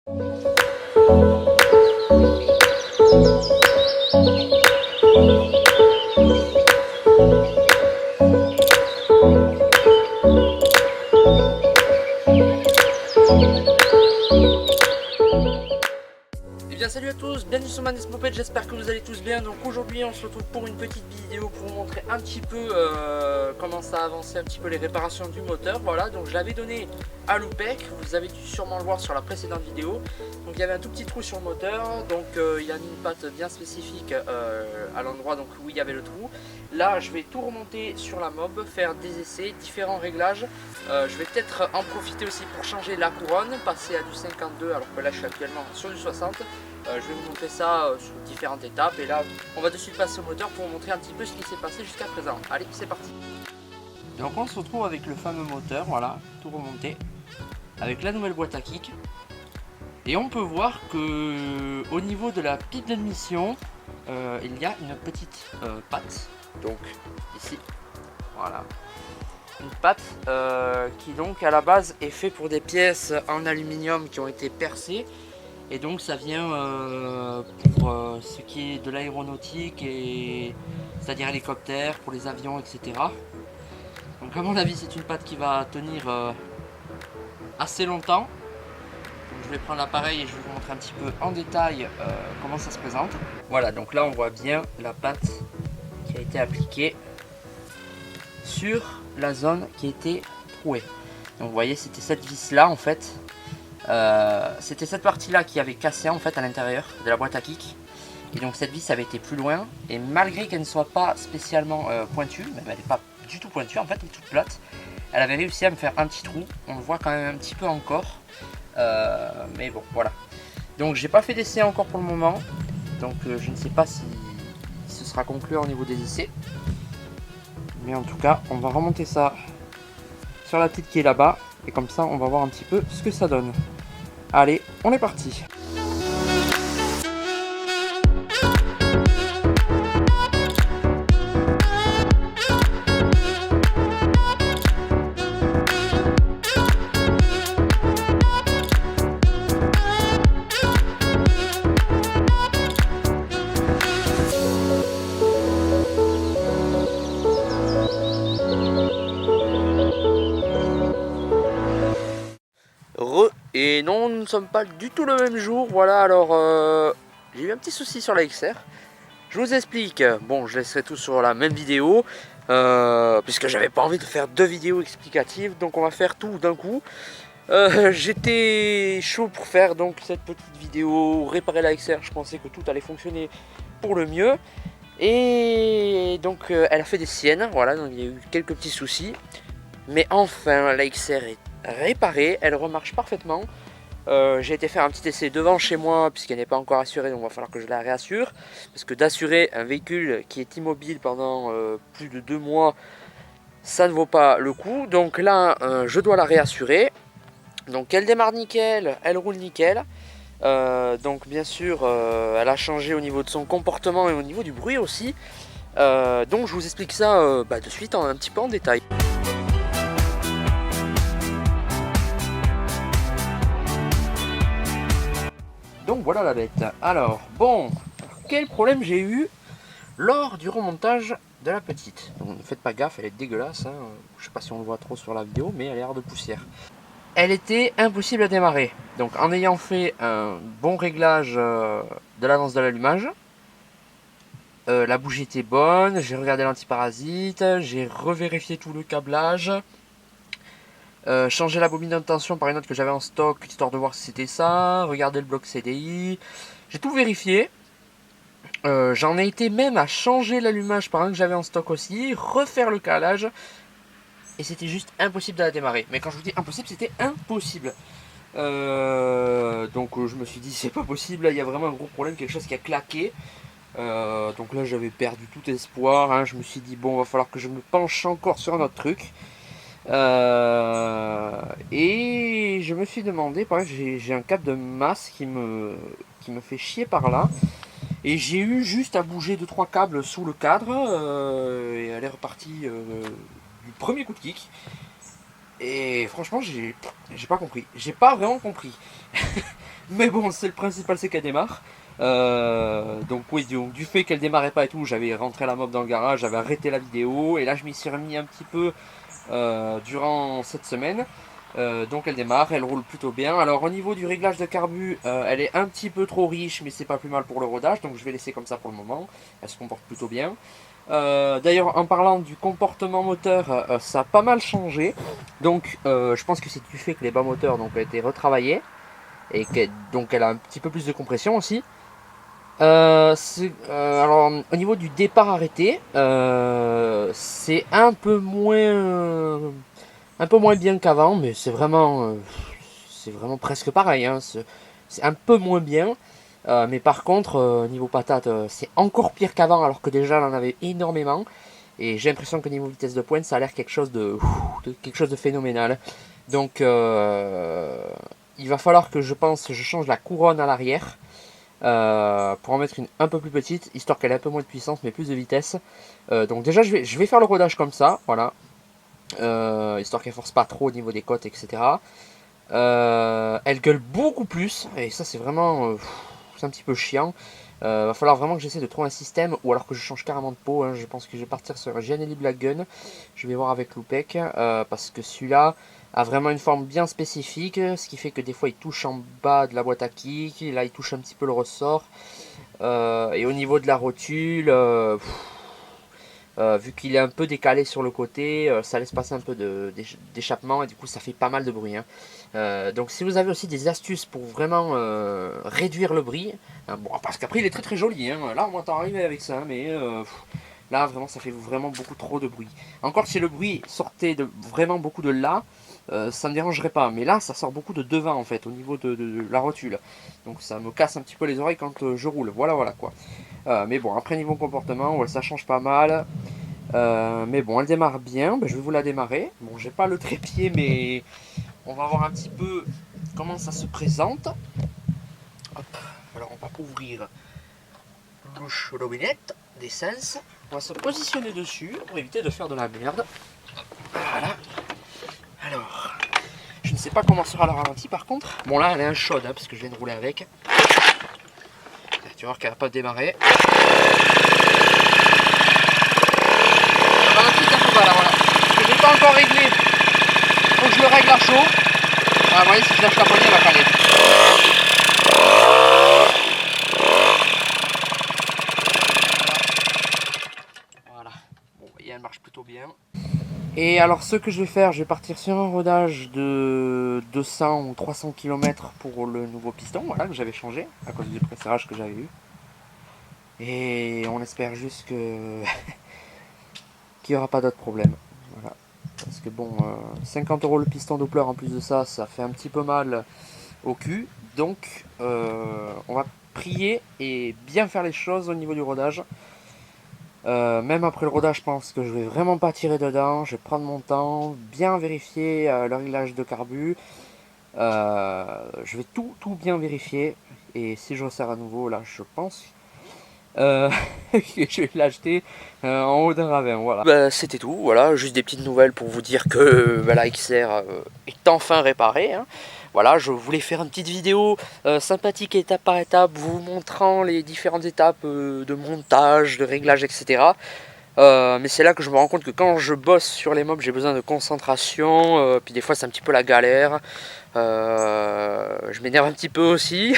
Salut à tous, bienvenue sur Manes Moped, j'espère que vous allez tous bien. Donc aujourd'hui on se retrouve pour une petite vidéo pour vous montrer un petit peu comment ça a avancé, un petit peu les réparations du moteur. Voilà, donc je l'avais donné à l'OPEC, vous avez dû sûrement le voir sur la précédente vidéo. Donc il y avait un tout petit trou sur le moteur, donc il a mis une patte bien spécifique à l'endroit donc où il y avait le trou. Là je vais tout remonter sur la mob, faire des essais, différents réglages. Je vais peut-être en profiter aussi pour changer la couronne, passer à du 52 alors que là je suis actuellement sur du 60. Je vais vous montrer ça sur différentes étapes et là on va de suite passer au moteur pour vous montrer un petit peu ce qui s'est passé jusqu'à présent. Allez, c'est parti. Donc on se retrouve avec le fameux moteur, voilà, tout remonté, avec la nouvelle boîte à kick. Et on peut voir que au niveau de la pipe d'admission, il y a une petite patte, donc ici, voilà. Une patte qui donc à la base est fait pour des pièces en aluminium qui ont été percées. Et donc ça vient pour ce qui est de l'aéronautique, c'est-à-dire hélicoptère, pour les avions, etc. Donc à mon avis c'est une patte qui va tenir assez longtemps. Donc, je vais prendre l'appareil et je vais vous montrer un petit peu en détail comment ça se présente. Voilà, donc là on voit bien la patte qui a été appliquée sur la zone qui était trouée. Donc vous voyez, c'était cette vis là en fait. C'était cette partie là qui avait cassé en fait à l'intérieur de la boîte à kick, et donc cette vis avait été plus loin, et malgré qu'elle ne soit pas spécialement pointue, même elle n'est pas du tout pointue en fait, elle est toute plate, elle avait réussi à me faire un petit trou, on le voit quand même un petit peu encore, mais bon voilà. Donc j'ai pas fait d'essai encore pour le moment, donc je ne sais pas si ce sera conclu au niveau des essais, mais en tout cas on va remonter ça sur la petite qui est là-bas, et comme ça on va voir un petit peu ce que ça donne. Allez, on est parti. Et non, nous ne sommes pas du tout le même jour. Voilà, alors j'ai eu un petit souci sur la XR. Je vous explique. Bon, je laisserai tout sur la même vidéo, puisque j'avais pas envie de faire deux vidéos explicatives. Donc on va faire tout d'un coup. J'étais chaud pour faire donc cette petite vidéo, réparer la XR. Je pensais que tout allait fonctionner pour le mieux. Et donc elle a fait des siennes. Voilà, donc il y a eu quelques petits soucis. Mais enfin, la XR est réparée, elle remarche parfaitement. J'ai été faire un petit essai devant chez moi puisqu'elle n'est pas encore assurée, donc il va falloir que je la réassure. Parce que d'assurer un véhicule qui est immobile pendant plus de 2 mois, ça ne vaut pas le coup. Donc là, je dois la réassurer. Donc elle démarre nickel, elle roule nickel. Donc bien sûr, elle a changé au niveau de son comportement et au niveau du bruit aussi. Donc je vous explique ça de suite un petit peu en détail. Donc voilà la bête. Alors, bon, quel problème j'ai eu lors du remontage de la petite. Donc ne faites pas gaffe, elle est dégueulasse, hein. Je sais pas si on le voit trop sur la vidéo, mais elle a l'air de poussière. Elle était impossible à démarrer. Donc en ayant fait un bon réglage de l'avance de l'allumage, la bougie était bonne, j'ai regardé l'antiparasite, j'ai revérifié tout le câblage, changer la bobine de tension par une autre que j'avais en stock, histoire de voir si c'était ça, regarder le bloc CDI, j'ai tout vérifié. J'en ai été même à changer l'allumage par un que j'avais en stock aussi, refaire le calage, et c'était juste impossible de la démarrer. Mais quand je vous dis impossible, c'était impossible. Donc je me suis dit c'est pas possible, là il y a vraiment un gros problème, quelque chose qui a claqué. Donc là j'avais perdu tout espoir, hein. Je me suis dit bon, va falloir que je me penche encore sur un autre truc. Et je me suis demandé, par exemple, j'ai un câble de masse qui me fait chier par là. Et j'ai eu juste à bouger 2-3 câbles sous le cadre et elle est repartie du premier coup de kick. Et franchement, j'ai pas compris. J'ai pas vraiment compris. Mais bon, c'est le principal, c'est qu'elle démarre. Donc oui, du fait qu'elle démarrait pas et tout, j'avais rentré la mob dans le garage, j'avais arrêté la vidéo et là je m'y suis remis un petit peu durant cette semaine. Donc elle démarre, elle roule plutôt bien. Alors au niveau du réglage de carbu, elle est un petit peu trop riche, mais c'est pas plus mal pour le rodage, donc je vais laisser comme ça pour le moment. Elle se comporte plutôt bien. D'ailleurs, en parlant du comportement moteur, ça a pas mal changé. Donc je pense que c'est du fait que les bas moteurs donc, ont été retravaillés et donc elle a un petit peu plus de compression aussi. Alors au niveau du départ arrêté, c'est un peu moins bien qu'avant, mais c'est vraiment presque pareil, hein. C'est un peu moins bien. Mais par contre, niveau patate, c'est encore pire qu'avant, alors que déjà, elle en avait énormément. Et j'ai l'impression que niveau vitesse de pointe, ça a l'air quelque chose de phénoménal. Donc, il va falloir que je change la couronne à l'arrière. Pour en mettre une un peu plus petite, histoire qu'elle ait un peu moins de puissance, mais plus de vitesse. Donc déjà, je vais faire le rodage comme ça, voilà. Histoire qu'elle force pas trop au niveau des côtes, etc. Elle gueule beaucoup plus, et ça c'est vraiment c'est un petit peu chiant. Va falloir vraiment que j'essaie de trouver un système, ou alors que je change carrément de peau, hein. Je pense que je vais partir sur un GNLI Black Gun. Je vais voir avec Loupec, parce que celui-là a vraiment une forme bien spécifique, ce qui fait que des fois il touche en bas de la boîte à kick, là il touche un petit peu le ressort. Et au niveau de la rotule, vu qu'il est un peu décalé sur le côté, ça laisse passer un peu d'échappement et du coup ça fait pas mal de bruit, hein. Donc si vous avez aussi des astuces pour vraiment réduire le bruit, hein, bon, parce qu'après il est très très joli, hein. Là on m'entend arriver avec ça, mais là vraiment ça fait vraiment beaucoup trop de bruit. Encore si le bruit sortait vraiment beaucoup de là, ça ne me dérangerait pas, mais là ça sort beaucoup de devant en fait au niveau de la rotule, donc ça me casse un petit peu les oreilles quand je roule, voilà quoi. Mais bon, après niveau comportement, ouais, ça change pas mal. Mais bon, elle démarre bien. Ben, je vais vous la démarrer. Bon, j'ai pas le trépied, mais on va voir un petit peu comment ça se présente. Hop. Alors, on va ouvrir le robinet d'essence. On va se positionner dessus pour éviter de faire de la merde. Voilà. Alors, je ne sais pas comment sera le ralenti par contre. Bon, là, elle est un chaude, hein, parce que je viens de rouler avec. Tu vas voir qu'elle n'a pas démarré. Voilà. Je ne l'ai pas encore réglé. Faut que je le règle à chaud. Ah, vous voyez, si je lâche la poignée, elle va caler. Voilà. Bon, vous voyez, elle marche plutôt bien. Et alors, ce que je vais faire, je vais partir sur un rodage de 200 ou 300 km pour le nouveau piston, voilà, que j'avais changé à cause du pressage que j'avais eu. Et on espère juste que qu'il n'y aura pas d'autres problèmes. Voilà. Parce que bon, 50 € le piston Doppler en plus de ça, ça fait un petit peu mal au cul. Donc on va prier et bien faire les choses au niveau du rodage. Même après le rodage, je pense que je vais vraiment pas tirer dedans. Je vais prendre mon temps, bien vérifier le réglage de carbu. Je vais tout bien vérifier. Et si je resserre à nouveau, là je pense je vais l'acheter en haut d'un ravin, voilà. Bah, c'était tout, voilà, juste des petites nouvelles pour vous dire que la XR est enfin réparée, hein. Voilà, je voulais faire une petite vidéo sympathique étape par étape, vous montrant les différentes étapes de montage, de réglage, etc. Mais c'est là que je me rends compte que quand je bosse sur les mobs, j'ai besoin de concentration, puis des fois c'est un petit peu la galère. Je m'énerve un petit peu aussi.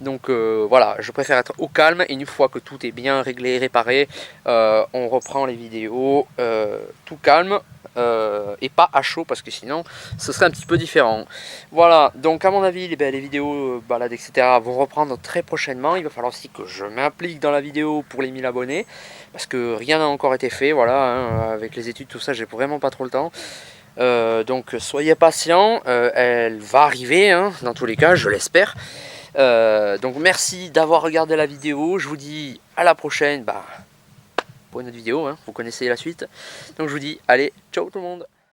Donc voilà, je préfère être au calme et une fois que tout est bien réglé, réparé, on reprend les vidéos tout calme et pas à chaud parce que sinon ce serait un petit peu différent. Voilà, donc à mon avis les vidéos balades etc vont reprendre très prochainement. Il va falloir aussi que je m'implique dans la vidéo pour les 1000 abonnés parce que rien n'a encore été fait, voilà, hein, avec les études tout ça j'ai vraiment pas trop le temps. Donc soyez patients, elle va arriver, hein, dans tous les cas je l'espère. Donc merci d'avoir regardé la vidéo, je vous dis à la prochaine pour une autre vidéo, hein, vous connaissez la suite. Donc je vous dis allez, ciao tout le monde.